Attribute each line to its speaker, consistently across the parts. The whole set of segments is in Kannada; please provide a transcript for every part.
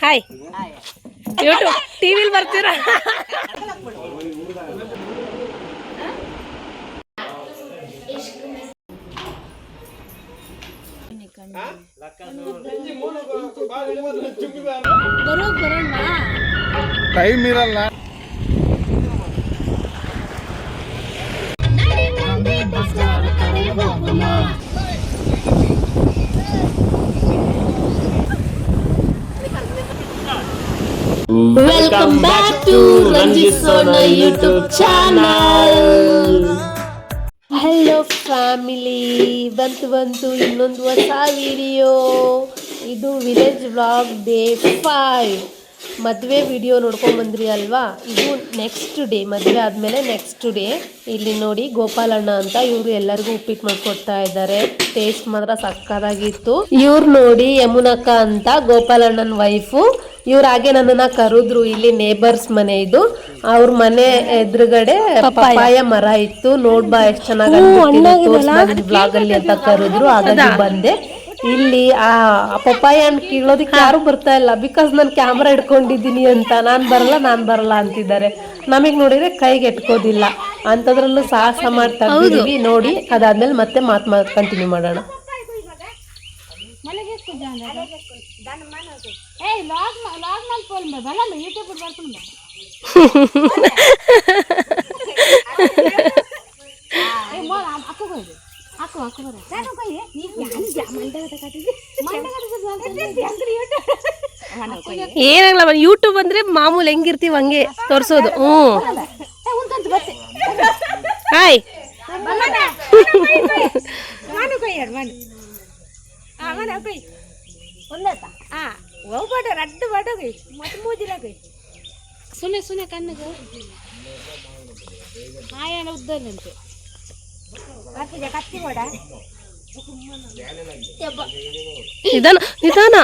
Speaker 1: ಹಾಯ್ ಯೂಟ್ಯೂಬ್ ಟಿವಿಲಿ ಬರ್ತೀರಾ? ಬರೋಣ
Speaker 2: ಟೈಮ್ ಇರಲ್ಲ.
Speaker 1: Welcome back to Ranjith Sona YouTube channel. Hello family, ಬಂತು ಇನ್ನೊಂದು ಹೊಸ ವಿಡಿಯೋ. ಇದು ವಿಲೇಜ್ ವ್ಲಾಗ್ ಡೇ 5 ಮದುವೆ ವಿಡಿಯೋ ನೋಡ್ಕೊಂಬಂದ್ರಿ ಅಲ್ವಾ. ಇದು ನೆಕ್ಸ್ಟ್ ಡೇ, ಮದುವೆ ಆದಮೇಲೆ ನೆಕ್ಸ್ಟ್ ಡೇ. ಇಲ್ಲಿ ನೋಡಿ ಗೋಪಾಲಣ್ಣ ಅಂತ, ಇವರು ಎಲ್ಲರಿಗೂ ಉಪ್ಪಿಟ್ಟು ಮಾಡ್ಕೊಡ್ತಾ ಇದ್ದಾರೆ. ಟೇಸ್ಟ್ ಮಾತ್ರ ಸಕ್ಕತ್ತಾಗಿತ್ತು. ಇವ್ರು ನೋಡಿ ಯಮುನಕ್ಕ ಅಂತ, ಗೋಪಾಲಣ್ಣನ ವೈಫು. ಇವ್ರು ಹಾಗೆ ನನ್ನನ್ನ ಕರೆದ್ರು. ಇಲ್ಲಿ ನೇಬರ್ಸ್ ಮನೆ ಇದು. ಅವ್ರ ಮನೆ ಎದುರುಗಡೆ ಪಪ್ಪಾಯ ಮರ ಇತ್ತು. ನೋಡ್ಬಾ ಎಷ್ಟು ಚೆನ್ನಾಗಿ ಬ್ಲಾಗ್ ಅಲ್ಲಿ ಅಂತ ಕರೆದ್ರು. ಹಾಗಾಗಿ ಬಂದೆ. ಇಲ್ಲಿ ಆ ಪಪ್ಪಾಯ ಹಣ್ಣು ಕೀಳೋದಕ್ಕೆ ಯಾರು ಬರ್ತಾ ಇಲ್ಲ, ಬಿಕಾಸ್ ನಾನು ಕ್ಯಾಮ್ರಾ ಇಟ್ಕೊಂಡಿದ್ದೀನಿ ಅಂತ. ನಾನು ಬರಲ್ಲ ಅಂತಿದ್ದಾರೆ. ನಮಗೆ ನೋಡಿದ್ರೆ ಕೈಗೆ ಎಟ್ಕೋದಿಲ್ಲ, ಅಂಥದ್ರಲ್ಲೂ ಸಾಹಸ ಮಾಡಿ ತೆಗ್ದಿದ್ದೀವಿ. ನೋಡಿ, ಅದಾದ್ಮೇಲೆ ಮತ್ತೆ ಮಾತು ಕಂಟಿನ್ಯೂ ಮಾಡೋಣ. ಏನಾಗಲ್ಲ, ಯೂಟ್ಯೂಬ್ ಅಂದ್ರೆ ಮಾಮೂಲಿ ಹೆಂಗಿರ್ತೀವಿ ಹಂಗೆ ತೋರ್ಸೋದು. ಹಾಯ್
Speaker 3: ಸುನೆ ಸುನೆ ಕಣ್ಣಿಗೆ ಆಯಣ ಉದ್ದಲ್ಲಂತೆ
Speaker 1: ನಿಧಾನ ನಿಧಾನ.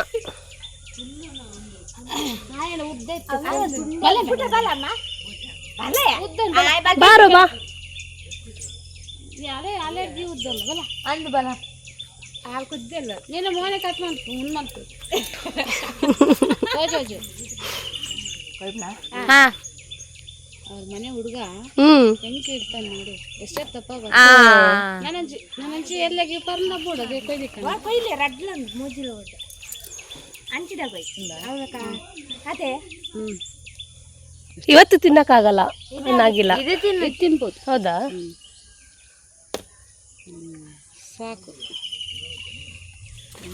Speaker 1: ಬಾರೋ ಬಾ.
Speaker 3: ಅಲರ್ಜಿ ಉದ್ದಲ್ಲ ಬಲ ಅಂದು ಬಲ ಹಾಲು ಕುದ್ದಲ್ಲ ನೀನು ಮೋನೆ ಕಟ್ ಮಾಡ್ತು ಮುನ್ಮಂತು ಅವ್ರ ಮನೆ ಹುಡುಗ ಹೆಂಗೆ ಇಡ್ತಾನೆ ನೋಡಿ, ಎಷ್ಟೇ ತಪ್ಪ ನನ್ನಂಚಿ ಎಲ್ಲಗೆ ಪರ್ನ ಬೋಡಗೆ ಕೊಯ್ಲಿ ರಡ್ಲ ಮೋಜಿಲ ಅಂಚಿದಾಗ ಅದೇ
Speaker 1: ಇವತ್ತು ತಿನ್ನಕ್ಕಾಗಲ್ಲ, ಏನಾಗಿಲ್ಲ,
Speaker 3: ತಿನ್ಬೋದು.
Speaker 1: ಹೌದಾ?
Speaker 3: ಸಾಕು,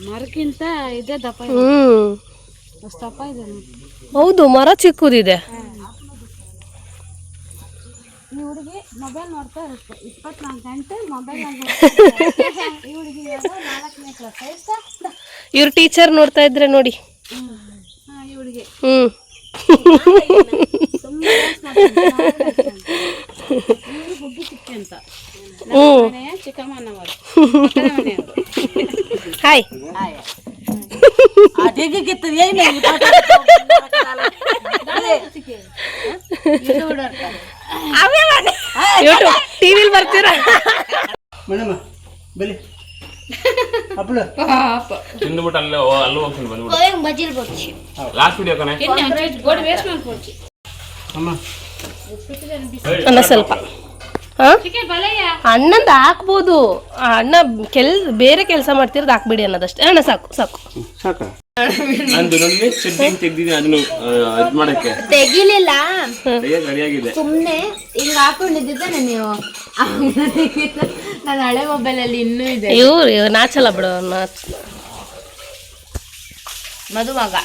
Speaker 3: ಮರಕ್ಕಿಂತ ಇದೇ ದಪ್ಪ, ಅಷ್ಟು ದಪ್ಪ ಇದೆ.
Speaker 1: ಹೌದು, ಮರ ಚಿಕ್ಕದಿದೆ.
Speaker 3: ಈ ಹುಡುಗಿ ಮೊಬೈಲ್ ನೋಡ್ತಾ ಇರುತ್ತೆ 24 ಗಂಟೆ ಮೊಬೈಲ್. ಈ ಹುಡುಗಿ 4ನೇ ಕ್ಲಾಸ್.
Speaker 1: ಇವ್ರ ಟೀಚರ್ ನೋಡ್ತಾ ಇದ್ರೆ ನೋಡಿ.
Speaker 3: ಈ ಹುಡುಗಿ ಹುಗ್ಗಿ ಚಿಕ್ಕಿ ಅಂತ ಚಿಕ್ಕಮ್ಮನವರು.
Speaker 1: ಹಾಯ್ ಯೂಟ್ಯೂಬ್ ಟಿವಿಲಿ ಬರ್ತೀರಾ? ಅನ್ನ ಸ್ವಲ್ಪ ಅಣ್ಣಂದ ಹಾಕ್ಬೋದು. ಅಣ್ಣ ಬೇರೆ ಕೆಲಸ ಮಾಡ್ತಿರೋದು ಹಾಕ್ಬಿಡಿ ಅನ್ನೋದಷ್ಟೇ. ಅಣ್ಣ ಸಾಕು ಸಾಕು
Speaker 4: ಸಾಕು. ತೆಗಿಲಿಲ್ಲ, ಸುಮ್ನೆ ಹಿಂಗ ಹಾಕೊಂಡಿದ್ದೆ ನೀವು. ನನ್ನ ಹಳೆ ಮೊಬೈಲ್ ಅಲ್ಲಿ ಇನ್ನೂ ಇದೆ.
Speaker 1: ಇವ್ರು ನಾಚಲ್ಲ ಬಿಡು,
Speaker 4: ಮದುಮಗ.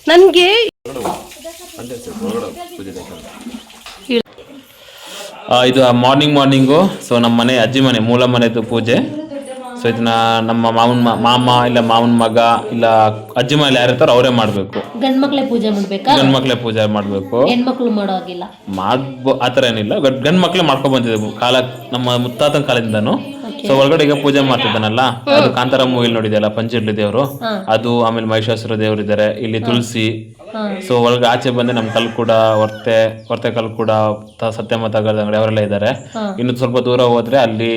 Speaker 1: ನನ್ಗೆ
Speaker 5: ಇದು ಮಾರ್ನಿಂಗು. ಸೊ ನಮ್ಮ ಮನೆ ಅಜ್ಜಿ ಮನೆ, ಮೂಲ ಮನೆದು ಪೂಜೆ. ಸೊ ಇದನ್ನ ನಮ್ಮ ಮಾಮ ಇಲ್ಲ ಮಾವನ ಮಗ ಇಲ್ಲ ಅಜ್ಜಿ ಮನೇಲಿ ಯಾರು ಇರ್ತಾರೋ ಅವರೇ ಮಾಡ್ಬೇಕು.
Speaker 1: ಗಂಡ್ ಮಕ್ಳೇ ಪೂಜೆ
Speaker 5: ಮಾಡ್ಬೇಕು.
Speaker 1: ಹೆಣ್ಮಕ್ಳು ಮಾಡೋ ಆಗಿಲ್ಲ,
Speaker 5: ಆತರ ಏನಿಲ್ಲ. ಗಂಡ್ ಮಕ್ಳೇ ಮಾಡ್ಕೊಂಡ್ ಬಂದಿದ್ದೆ ಕಾಲ, ನಮ್ಮ ಮುತ್ತಾತನ ಕಾಲದಿಂದನು. ಸೊ ಒಳಗಡೆ ಈಗ ಪೂಜೆ ಮಾಡ್ತಿದ್ದಾನಲ್ಲ, ಅದು ಕಾಂತಾರ ಮೂವಿಲ್ ನೋಡಿದೆಯಲ್ಲ, ಪಂಚರ್ಲಿ ದೇವರು ಅದು. ಆಮೇಲೆ ಮಹಿಷಾಸುರ ದೇವರು ಇದ್ದಾರೆ ಇಲ್ಲಿ. ತುಳಸಿ ಸೊ ಒಳಗೆ ಆಚೆ ಬಂದೆ ನಮ್ಮ ಕಲ್ಕೂಡ ಹೊರ್ತೆ ಕಲ್ಕೂಡ ಸತ್ಯಮ್ಮ ತಗರದ ಅಂಗಡಿ ಅವರೆಲ್ಲ ಇದ್ದಾರೆ. ಇನ್ನು ಸ್ವಲ್ಪ ದೂರ ಹೋದ್ರೆ ಅಲ್ಲಿ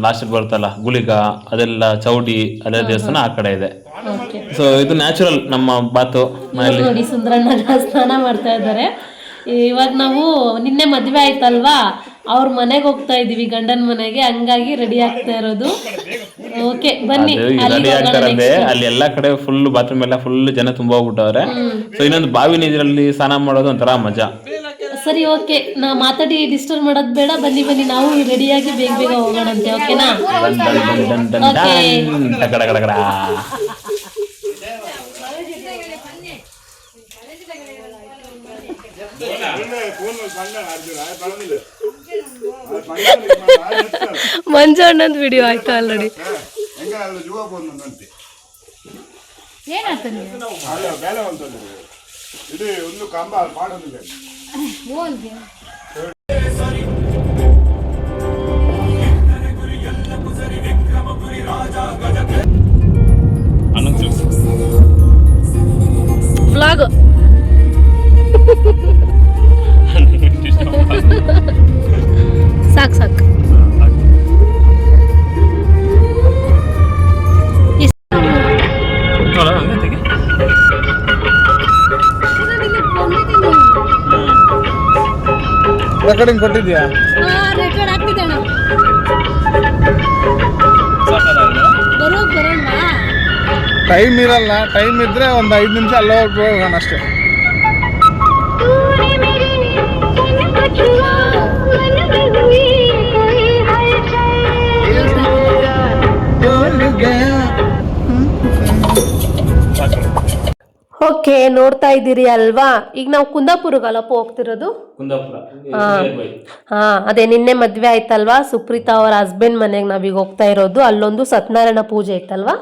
Speaker 5: ಲಾಸ್ಟ್ ಬರುತ್ತಲ್ಲ ಗುಳಿಗ ಅದೆಲ್ಲ ಚೌಡಿ ಅದೆಲ್ಲ ದೇವಸ್ಥಾನ ಆ ಕಡೆ ಇದೆ. ಸೊ ಇದು ನ್ಯಾಚುರಲ್ ನಮ್ಮ ಬಾತು ಮನೆಯಲ್ಲಿ.
Speaker 1: ನೋಡಿ ಸುಂದರಣ್ಣ ಸ್ನಾನ ಮಾಡ್ತಾ ಇದ್ದಾರೆ. ಇವಾಗ ನಾವು ನಿನ್ನೆ ಮದ್ವೆ ಆಯ್ತಲ್ವಾ, ಅವ್ರ ಮನೆಗೆ ಹೋಗ್ತಾ ಇದೀವಿ, ಗಂಡನ ಮನೆಗೆ, ಹಂಗಾಗಿ ರೆಡಿ ಆಗ್ತಾ ಇರೋದು. ಓಕೆ ಬನ್ನಿ.
Speaker 5: ರೆಡಿ ಆಗ್ತಾರಂತೆ ಅಲ್ಲಿ ಎಲ್ಲಾ ಕಡೆ ಫುಲ್ ಬಾತ್ರೂಮ್ ಎಲ್ಲ ಫುಲ್ ಜನ ತುಂಬ ಹೋಗ್ಬಿಟ್ಟವ್ರೆ. ಸೊ ಇನ್ನೊಂದು ಬಾವಿ ನೀರಲ್ಲಿ ಸ್ನಾನ ಮಾಡೋದು ಒಂಥರ ಮಜಾ.
Speaker 1: ಸರಿ ಓಕೆ, ನಾ ಮಾತಾಡಿ ಡಿಸ್ಟರ್ಬ್ ಮಾಡೋದು ಬೇಡ. ಬನ್ನಿ ನಾವು ರೆಡಿಯಾಗಿ ಬೇಗ ಬೇಗ ಹೋಗೋಣಂತೆ. ಓಕೆನಾ? ಮಂಜು ಅಣ್ಣಂದ್ ವಿಡಿಯೋ ಆಯ್ತು ಆಲ್ರೆಡಿ.
Speaker 2: ಒಂದು ಕಂಬ ಮಾಡೋದಿಲ್ಲ.
Speaker 1: ವ್ಲಾಗ್ ಸಾಕು
Speaker 2: ರೆಕಾರ್ಡಿಂಗ್ ಕೊಟ್ಟಿದ್ಯಾ?
Speaker 1: ರೆಕಾರ್ಡ್ ಆಗ್ತಿದೆ
Speaker 2: ಟೈಮ್ ಇರಲ್ಲ, ಟೈಮ್ ಇದ್ರೆ ಒಂದು 5 ನಿಮಿಷ ಅಲ್ಲ ಹೋಗೋಣ ಅಷ್ಟೇ.
Speaker 1: ಓಕೆ, ನೋಡ್ತಾ ಇದ್ದೀರಿ ಅಲ್ವಾ? ಈಗ ನಾವು ಕುಂದಾಪುರಗಲ್ಲಪ್ಪ ಹೋಗ್ತಿರೋದು. ಅದೇ ನಿನ್ನೆ ಮದ್ವೆ ಆಯ್ತಲ್ವಾ, ಸುಪ್ರೀತಾ ಅವರ ಹಸ್ಬೆಂಡ್ ಮನೆಗೆ ನಾವೀಗ ಹೋಗ್ತಾ ಇರೋದು. ಅಲ್ಲೊಂದು ಸತ್ಯನಾರಾಯಣ ಪೂಜೆ ಇತ್ತಲ್ವಾ?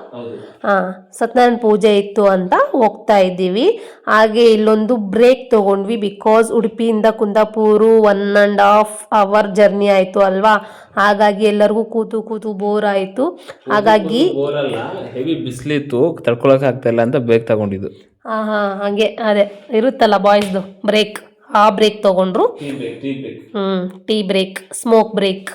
Speaker 1: ಸತ್ಯನಾರಾಯಣ ಪೂಜೆ ಇತ್ತು ಅಂತ ಹೋಗ್ತಾ ಇದ್ದೀವಿ. ಹಾಗೆ ಇಲ್ಲೊಂದು ಬ್ರೇಕ್ ತಗೊಂಡ್ವಿ, ಬಿಕಾಸ್ ಉಡುಪಿಯಿಂದ ಕುಂದಾಪುರ 1.5 hour ಜರ್ನಿ ಆಯ್ತು ಅಲ್ವಾ. ಹಾಗಾಗಿ ಎಲ್ಲರಿಗೂ ಕೂತು ಬೋರ್ ಆಯ್ತು. ಹಾಗಾಗಿ
Speaker 5: ಹೆವಿ ಬಿಸಿಲಿತ್ತು, ತಡ್ಕೊಳಕ್ ಆಗ್ತಾ ಇಲ್ಲ ಅಂತ ಬ್ರೇಕ್ ತಗೊಂಡಿದ್ದು.
Speaker 1: ಹಂಗೆ ಅದೇ ಇರುತ್ತಲ್ಲ ಬಾಯ್ಸ್ದು ಬ್ರೇಕ್, ಆ ಬ್ರೇಕ್ ತಗೊಂಡ್ರು. Tea break, smoke break.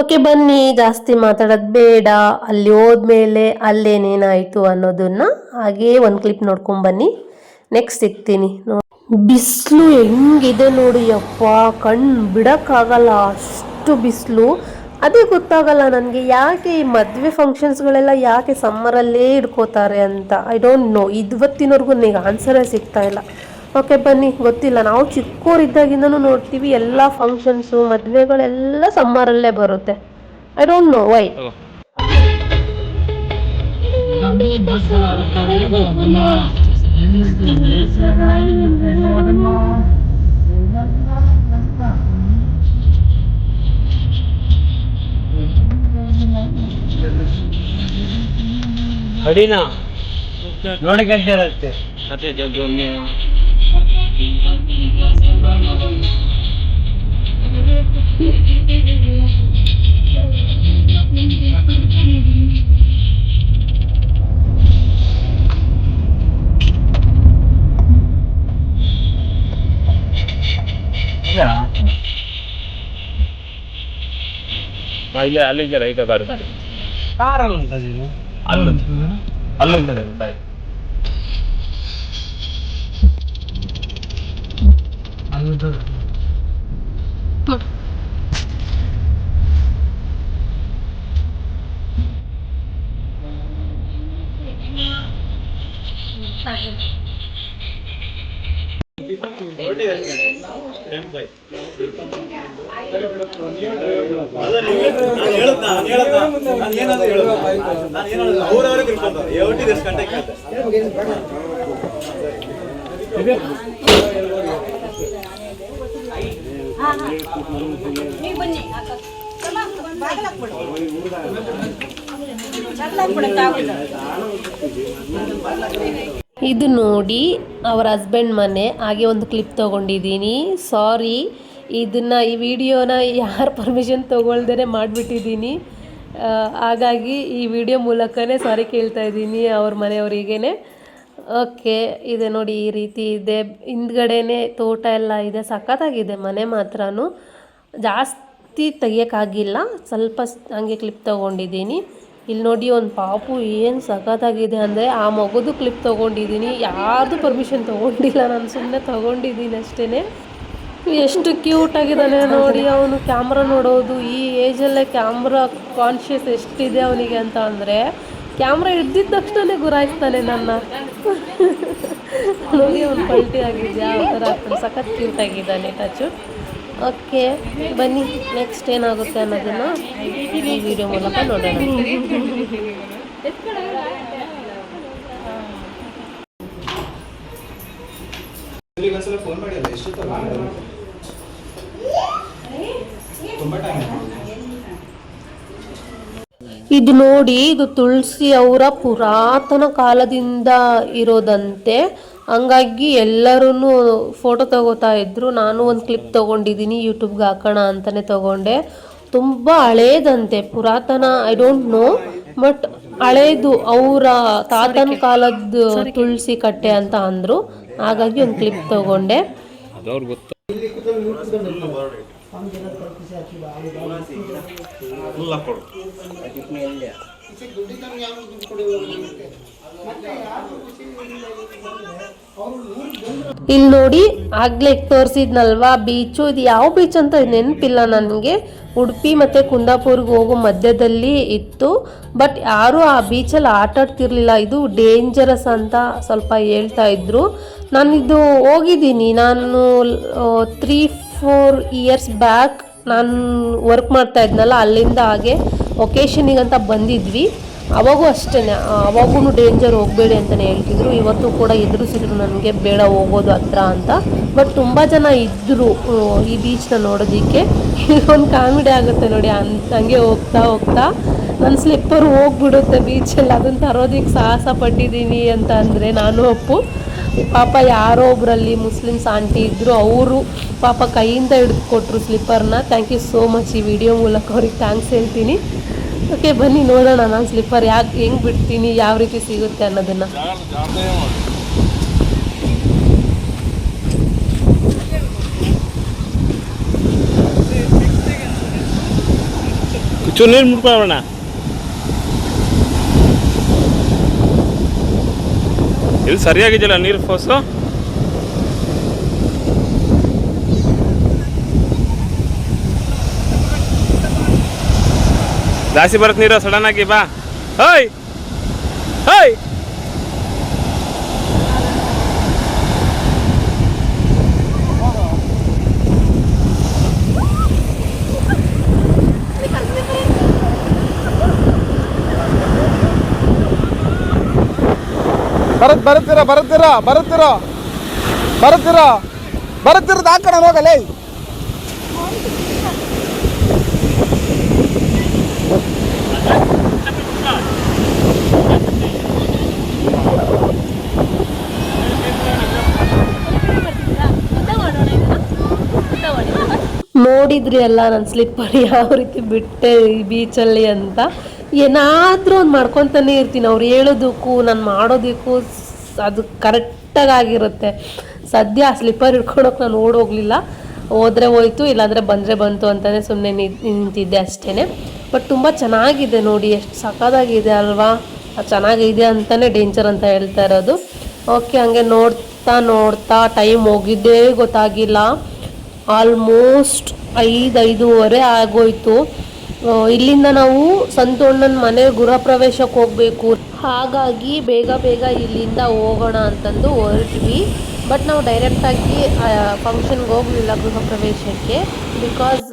Speaker 1: Okay ಬನ್ನಿ, ಜಾಸ್ತಿ ಮಾತಾಡೋದು ಬೇಡ. ಅಲ್ಲಿ ಹೋದ್ಮೇಲೆ ಅಲ್ಲೇನೇನಾಯ್ತು ಅನ್ನೋದನ್ನ ಹಾಗೆ ಒಂದು ಕ್ಲಿಪ್ ನೋಡ್ಕೊಂಡ್ ಬನ್ನಿ. ನೆಕ್ಸ್ಟ್ ಸಿಗ್ತೀನಿ. ಬಿಸಿಲು ಹೆಂಗಿದೆ ನೋಡಿ ಯಪ್ಪ, ಕಣ್ಣು ಬಿಡಕ್ಕಾಗಲ್ಲ, ಅಷ್ಟು ಬಿಸಿಲು. ಅದೇ ಗೊತ್ತಾಗಲ್ಲ ನನಗೆ, ಯಾಕೆ ಈ ಮದುವೆ ಫಂಕ್ಷನ್ಸ್ಗಳೆಲ್ಲ ಯಾಕೆ ಸಮ್ಮರಲ್ಲೇ ಇಟ್ಕೋತಾರೆ ಅಂತ. ಐ ಡೋಂಟ್ ನೋ, ಇವತ್ತಿನವರೆಗೂ ನನಗೆ ಆನ್ಸರೇ ಸಿಗ್ತಾ ಇಲ್ಲ. ಓಕೆ ಬನ್ನಿ, ಗೊತ್ತಿಲ್ಲ. ನಾವು ಚಿಕ್ಕವರಿದ್ದಾಗಿಂದನೂ ನೋಡ್ತೀವಿ ಎಲ್ಲ ಫಂಕ್ಷನ್ಸು ಮದುವೆಗಳೆಲ್ಲ ಸಮ್ಮರಲ್ಲೇ ಬರುತ್ತೆ. I don't know why.
Speaker 6: ಅಡಿನ ನೋಡಕ್ಕೆ ಇರುತ್ತೆ ಅದೇ ಜಗ್ಗು
Speaker 5: ಇಲ್ಲೇ ಅಲ್ಲಿಂದ ರೈತ
Speaker 6: ಕಾರಲ್ಲಿ ಉಂಟದು
Speaker 5: ಅಲ್ಲಿಂದ
Speaker 1: ಇದು ನೋಡಿ ಅವರ ಹಸ್ಬೆಂಡ್ ಮನೆ. ಹಾಗೆ ಒಂದು ಕ್ಲಿಪ್ ತೊಗೊಂಡಿದ್ದೀನಿ. ಸಾರಿ, ಈ ವಿಡಿಯೋನ ಯಾರು ಪರ್ಮಿಷನ್ ತೊಗೊಳ್ದೇ ಮಾಡಿಬಿಟ್ಟಿದ್ದೀನಿ. ಹಾಗಾಗಿ ಈ ವಿಡಿಯೋ ಮೂಲಕನೇ ಸಾರಿ ಕೇಳ್ತಾ ಇದ್ದೀನಿ ಅವ್ರ ಮನೆಯವರಿಗೇ. ಓಕೆ, ಇದೆ ನೋಡಿ ಈ ರೀತಿ ಇದೆ. ಹಿಂದ್ಗಡೆನೇ ತೋಟ ಎಲ್ಲ ಇದೆ, ಸಖತ್ತಾಗಿದೆ ಮನೆ ಮಾತ್ರನೂ. ಜಾಸ್ತಿ ತೆಗಿಯೋಕ್ಕಾಗಿಲ್ಲ, ಸ್ವಲ್ಪ ಹಂಗೆ ಕ್ಲಿಪ್ ತೊಗೊಂಡಿದ್ದೀನಿ. ಇಲ್ಲಿ ನೋಡಿ ಒಂದು ಪಾಪು ಏನು ಸಖತ್ತಾಗಿದೆ ಅಂದರೆ ಆ ಮಗುದು ಕ್ಲಿಪ್ ತೊಗೊಂಡಿದ್ದೀನಿ. ಯಾರ್ದು ಪರ್ಮಿಷನ್ ತೊಗೊಂಡಿಲ್ಲ, ನಾನು ಸುಮ್ಮನೆ ತೊಗೊಂಡಿದ್ದೀನಿ ಅಷ್ಟೇ. ಎಷ್ಟು ಕ್ಯೂಟಾಗಿದ್ದಾನೆ ನೋಡಿ. ಅವನು ಕ್ಯಾಮ್ರಾ ನೋಡೋದು, ಈ ಏಜಲ್ಲೇ ಕ್ಯಾಮ್ರಾ ಕಾನ್ಷಿಯಸ್ ಎಷ್ಟಿದೆ ಅವನಿಗೆ ಅಂತ ಅಂದರೆ ಕ್ಯಾಮ್ರಾ ಹಿಡ್ದಿದ್ದ ತಕ್ಷಣ ಗುರಾಯಿಸ್ತಾನೆ ನನ್ನ. ನೋಡಿ ಅವನು ಪಲ್ಟಿ ಆಗಿದೆಯಾ ಆ ಥರ ಆಗ್ತಾನೆ. ಸಖತ್ ಕ್ಯೂಟಾಗಿದ್ದಾನೆ ಟಚು. ಓಕೆ, ಬನ್ನಿ ನೆಕ್ಸ್ಟ್ ಏನಾಗುತ್ತೆ ಅನ್ನೋದನ್ನು ಈ ವಿಡಿಯೋ ಮೂಲಕ ನೋಡೋಣ. ಇದು ನೋಡಿ, ಇದು ತುಳಸಿ ಅವರ ಪುರಾತನ ಕಾಲದಿಂದ ಇರೋದಂತೆ. ಹಂಗಾಗಿ ಎಲ್ಲರೂ ಫೋಟೋ ತಗೋತಾ ಇದ್ರು. ನಾನು ಒಂದು ಕ್ಲಿಪ್ ತೊಗೊಂಡಿದ್ದೀನಿ, ಯೂಟ್ಯೂಬ್ಗೆ ಹಾಕೋಣ ಅಂತಲೇ ತೊಗೊಂಡೆ. ತುಂಬ ಹಳೇದಂತೆ, ಪುರಾತನ, ಐ ಡೋಂಟ್ ನೋ, ಬಟ್ ಹಳೇದು ಅವರ ತಾತನ ಕಾಲದ್ದು ತುಳಸಿ ಕಟ್ಟೆ ಅಂತ ಅಂದರು. ಹಾಗಾಗಿ ಒಂದು ಕ್ಲಿಪ್ ತೊಗೊಂಡೆ. ಇಲ್ಲಿ ನೋಡಿ, ಆಗ್ಲೇ ತೋರಿಸಿದ್ನಲ್ವಾ ಬೀಚು, ಇದು ಯಾವ ಬೀಚ್ ಅಂತ ನೆನಪಿಲ್ಲ ನನಗೆ. ಉಡುಪಿ ಮತ್ತು ಕುಂದಾಪುರ್ಗೆ ಹೋಗೋ ಮಧ್ಯದಲ್ಲಿ ಇತ್ತು, ಬಟ್ ಯಾರೂ ಆ ಬೀಚಲ್ಲಿ ಆಟ ಆಡ್ತಿರ್ಲಿಲ್ಲ. ಇದು ಡೇಂಜರಸ್ ಅಂತ ಸ್ವಲ್ಪ ಹೇಳ್ತಾ ಇದ್ರು. ನಾನಿದು ಹೋಗಿದ್ದೀನಿ, ನಾನು 3-4 ಇಯರ್ಸ್ ಬ್ಯಾಕ್ ನಾನು ವರ್ಕ್ ಮಾಡ್ತಾ ಇದ್ನಲ್ಲ, ಅಲ್ಲಿಂದ ಹಾಗೆ ಒಕೇಶನಿಗಂತ ಬಂದಿದ್ವಿ. ಅವಾಗೂ ಅಷ್ಟೇ, ಅವಾಗೂ ಡೇಂಜರ್ ಹೋಗಬೇಡಿ ಅಂತಲೇ ಹೇಳ್ತಿದ್ರು. ಇವತ್ತು ಕೂಡ ಎದುರಿಸಿದ್ರು ನನಗೆ, ಬೇಡ ಹೋಗೋದು ಹತ್ರ ಅಂತ. ಬಟ್ ತುಂಬ ಜನ ಇದ್ದರು ಈ ಬೀಚ್ನ ನೋಡೋದಕ್ಕೆ. ಇದೊಂದು ಕಾಮಿಡಿ ಆಗುತ್ತೆ ನೋಡಿ. ಹಂಗೆ ಹೋಗ್ತಾ ಹೋಗ್ತಾ ನನ್ನ ಸ್ಲಿಪ್ಪರ್ ಹೋಗ್ಬಿಡುತ್ತೆ ಬೀಚಲ್ಲಿ. ಅದನ್ನು ತರೋದಕ್ಕೆ ಸಾಹಸ ಪಟ್ಟಿದ್ದೀನಿ ಅಂತ ಅಂದರೆ ನಾನು ಒಪ್ಪು. ಪಾಪ ಯಾರೋ ಒಬ್ಬರಲ್ಲಿ ಮುಸ್ಲಿಮ್ಸ್ ಆಂಟಿ ಇದ್ದರು, ಅವರು ಪಾಪ ಕೈಯಿಂದ ಹಿಡಿದು ಕೊಟ್ಟರು ಸ್ಲಿಪ್ಪರ್ನ. Thank you so much. ಈ ವಿಡಿಯೋ ಮೂಲಕ ಅವ್ರಿಗೆ ಥ್ಯಾಂಕ್ಸ್ ಹೇಳ್ತೀನಿ. ಓಕೆ, ಬನ್ನಿ ನೋಡೋಣ ನಾನು ಸ್ಲಿಪ್ಪರ್ ಹೆಂಗೆ ಬಿಡ್ತೀನಿ, ಯಾವ ರೀತಿ ಸಿಗುತ್ತೆ ಅನ್ನೋದನ್ನು.
Speaker 6: ನೀರು ಮುಟ್ಕೊಳ್ಳೋಣ. ಇದು ಸರಿಯಾಗಿದೆಯಲ್ಲ ನೀರು ಫೋರ್ಸು. ಜಾಸ್ತಿ ಬರುತ್ತೆ ನೀರು, ಸಡನ್ ಆಗಿ ಬಾ. ಹೋಯ್ ಹೋಯ್,
Speaker 2: ಬರುತ್ತಿರೋದು ಆ ಕಡೆ ಹೋಗಲೇ.
Speaker 1: ನೋಡಿದ್ರಿ ಅಲ್ಲ ನನ್ನ ಸ್ಲಿಪ್ಪರ್ ಯಾವ ರೀತಿ ಬಿಟ್ಟೆ ಈ ಬೀಚಲ್ಲಿ ಅಂತ. ಏನಾದರೂ ಒಂದು ಮಾಡ್ಕೊತಾನೆ ಇರ್ತೀನಿ. ಅವ್ರು ಹೇಳೋದಕ್ಕೂ ನಾನು ಮಾಡೋದಕ್ಕೂ ಅದು ಕರೆಕ್ಟಾಗಿರುತ್ತೆ. ಸದ್ಯ ಆ ಸ್ಲಿಪ್ಪರ್ ಹಿಡ್ಕೊಳಕ್ಕೆ ನಾನು ಓಡೋಗಲಿಲ್ಲ. ಹೋದರೆ ಹೋಯ್ತು, ಇಲ್ಲಾಂದರೆ ಬಂದರೆ ಬಂತು ಅಂತಲೇ ಸುಮ್ಮನೆ ನಿಂತಿದ್ದೆ ಅಷ್ಟೇ. ಬಟ್ ತುಂಬ ಚೆನ್ನಾಗಿದೆ ನೋಡಿ, ಎಷ್ಟು ಸಖತ್ತಾಗಿದೆ ಅಲ್ವಾ. ಚೆನ್ನಾಗಿದೆ ಅಂತಲೇ ಡೇಂಜರ್ ಅಂತ ಹೇಳ್ತಾ ಇರೋದು. ಓಕೆ, ಹಂಗೆ ನೋಡ್ತಾ ನೋಡ್ತಾ ಟೈಮ್ ಹೋಗಿದ್ದೇ ಗೊತ್ತಾಗಿಲ್ಲ. ಆಲ್ಮೋಸ್ಟ್ 5-5:30 ಆಗೋಯ್ತು. ಇಲ್ಲಿಂದ ನಾವು ಸಂತೋಣ್ಣನ ಮನೆ ಗೃಹ ಪ್ರವೇಶಕ್ಕೆ ಹೋಗಬೇಕು. ಹಾಗಾಗಿ ಬೇಗ ಬೇಗ ಇಲ್ಲಿಂದ ಹೋಗೋಣ ಅಂತಂದು ಹೊರಟ್ವಿ. ಬಟ್ ನಾವು ಡೈರೆಕ್ಟಾಗಿ ಫಂಕ್ಷನ್ಗೆ ಹೋಗಲಿಲ್ಲ, ಗೃಹ ಪ್ರವೇಶಕ್ಕೆ. ಬಿಕಾಸ್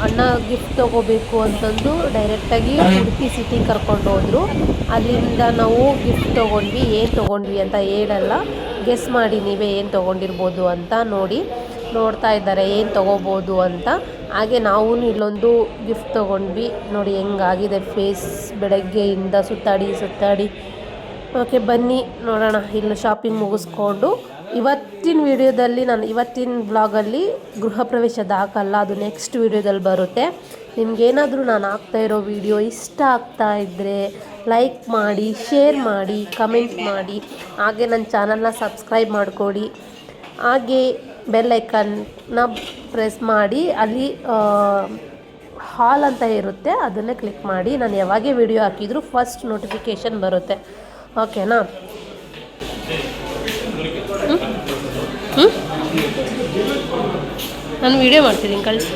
Speaker 1: ಅಣ್ಣ ಗಿಫ್ಟ್ ತೊಗೋಬೇಕು ಅಂತಂದು ಡೈರೆಕ್ಟಾಗಿ ಉಡುಪಿ ಸಿಟಿ ಕರ್ಕೊಂಡು ಹೋದರು. ಅಲ್ಲಿಂದ ನಾವು ಗಿಫ್ಟ್ ತೊಗೊಂಡ್ವಿ. ಏನು ತೊಗೊಂಡ್ವಿ ಅಂತ ಹೇಳಲ್ಲ, ಗೆಸ್ ಮಾಡಿ ನೀವೇ ಏನು ತೊಗೊಂಡಿರ್ಬೋದು ಅಂತ. ನೋಡ್ತಾ ಇದ್ದಾರೆ ಏನು ತೊಗೋಬೋದು ಅಂತ. ಹಾಗೆ ನಾವು ಇಲ್ಲೊಂದು ಗಿಫ್ಟ್ ತೊಗೊಂಡ್ವಿ. ನೋಡಿ ಹೆಂಗಾಗಿದೆ ಫೇಸ್ ಬೆಳಗ್ಗೆಯಿಂದ ಸುತ್ತಾಡಿ. ಓಕೆ, ಬನ್ನಿ ನೋಡೋಣ. ಇಲ್ಲಿ ಶಾಪಿಂಗ್ ಮುಗಿಸ್ಕೊಂಡು ಇವತ್ತಿನ ವಿಡಿಯೋದಲ್ಲಿ ಇವತ್ತಿನ ಬ್ಲಾಗಲ್ಲಿ ಗೃಹ ಪ್ರವೇಶದ ಹಾಕಲ್ಲ, ಅದು ನೆಕ್ಸ್ಟ್ ವಿಡಿಯೋದಲ್ಲಿ ಬರುತ್ತೆ. ನಿಮಗೇನಾದರೂ ನಾನು ಹಾಕ್ತಾ ಇರೋ ವಿಡಿಯೋ ಇಷ್ಟ ಆಗ್ತಾ ಇದ್ದರೆ ಲೈಕ್ ಮಾಡಿ, ಶೇರ್ ಮಾಡಿ, ಕಮೆಂಟ್ ಮಾಡಿ, ಹಾಗೆ ನನ್ನ ಚಾನಲ್ನ ಸಬ್ಸ್ಕ್ರೈಬ್ ಮಾಡಿಕೊಡಿ. ಹಾಗೆ ಬೆಲ್ ಐಕನ್ನ ಪ್ರೆಸ್ ಮಾಡಿ, ಅಲ್ಲಿ ಹಾಲ್ ಅಂತ ಇರುತ್ತೆ, ಅದನ್ನೇ ಕ್ಲಿಕ್ ಮಾಡಿ. ನಾನು ಯಾವಾಗೇ ವಿಡಿಯೋ ಹಾಕಿದರೂ ಫಸ್ಟ್ ನೋಟಿಫಿಕೇಷನ್ ಬರುತ್ತೆ. ಓಕೆನಾ? ನಾನು ವಿಡಿಯೋ ಮಾಡ್ತಿದ್ದೀನಿ, ಕಳಿಸಿ.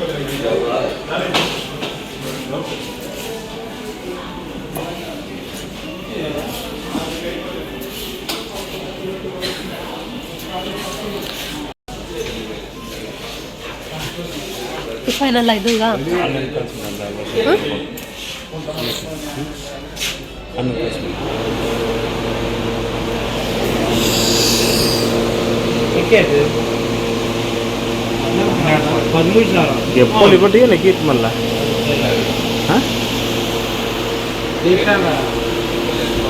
Speaker 1: ಫೈನಲ್ ಆಯ್ತು ಈಗ.
Speaker 6: ఎప్పుడు ఇప్పటి నెక్కిట్ మళ్ళా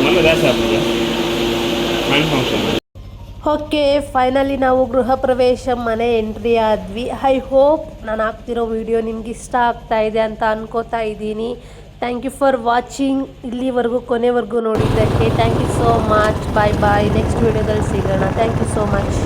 Speaker 6: మళ్ళీ రాసా ఫంక్షన్.
Speaker 1: ಓಕೆ, ಫೈನಲಿ ನಾವು ಗೃಹ ಪ್ರವೇಶ ಮನೆ ಎಂಟ್ರಿ ಆದ್ವಿ. ಐ ಹೋಪ್ ನಾನು ಹಾಕ್ತಿರೋ ವಿಡಿಯೋ ನಿಮ್ಗೆ ಇಷ್ಟ ಆಗ್ತಾ ಇದೆ ಅಂತ ಅನ್ಕೋತಾ ಇದ್ದೀನಿ. Thank you for watching. ಇಲ್ಲಿವರೆಗೂ ಕೊನೆವರೆಗೂ ನೋಡಿದ್ದಕ್ಕೆ thank you so much. Bye bye. Next ವಿಡಿಯೋದಲ್ಲಿ ಸಿಗೋಣ. Thank you so much.